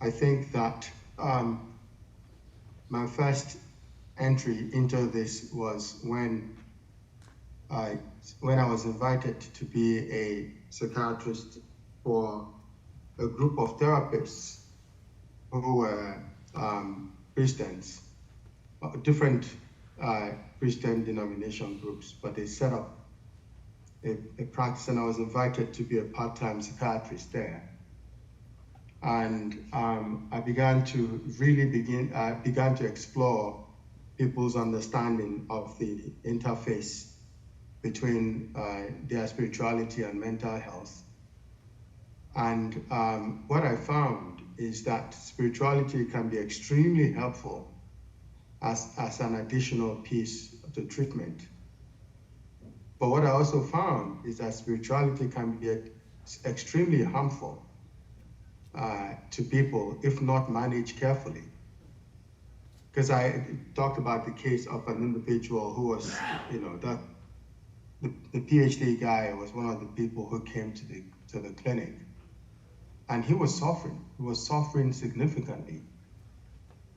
I think that my first entry into this was when I was invited to be a psychiatrist for a group of therapists who were Christians, different Christian denomination groups, but they set up a practice, and I was invited to be a part-time psychiatrist there. And I began to explore people's understanding of the interface between their spirituality and mental health. And what I found is that spirituality can be extremely helpful as an additional piece to treatment. But what I also found is that spirituality can be extremely harmful to people if not managed carefully. Because I talked about the case of an individual who was, the PhD guy was one of the people who came to the clinic, and he was suffering. He was suffering significantly.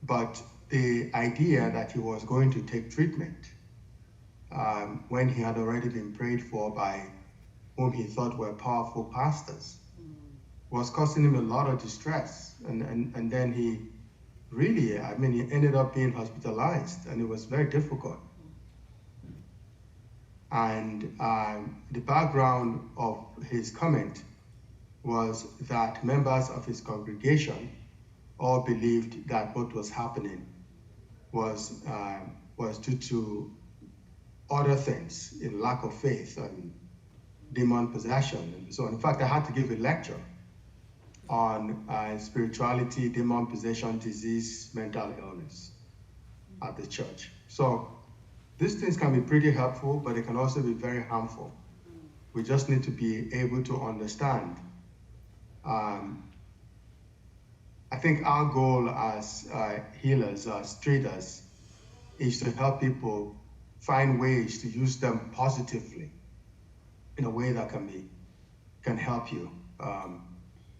But the idea that he was going to take treatment when he had already been prayed for by whom he thought were powerful pastors was causing him a lot of distress. And then he really, he ended up being hospitalized, and it was very difficult. And the background of his comment was that members of his congregation all believed that what was happening was due to other things, in lack of faith and demon possession and so on. In fact, I had to give a lecture on spirituality, demon possession, disease, mental illness at the church. So these things can be pretty helpful, but they can also be very harmful. We just need to be able to understand. I think our goal as healers, as treaters, is to help people find ways to use them positively in a way that can help you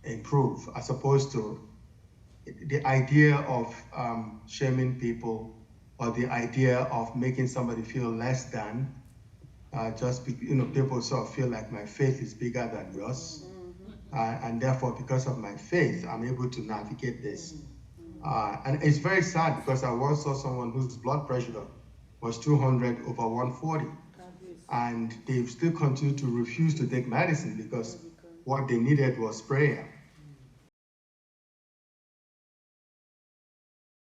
improve, as opposed to the idea of shaming people or the idea of making somebody feel less than. People sort of feel like my faith is bigger than yours. And therefore, because of my faith, I'm able to navigate this. And it's very sad, because I once saw someone whose blood pressure was 200 over 140. And they still continue to refuse to take medicine because what they needed was prayer.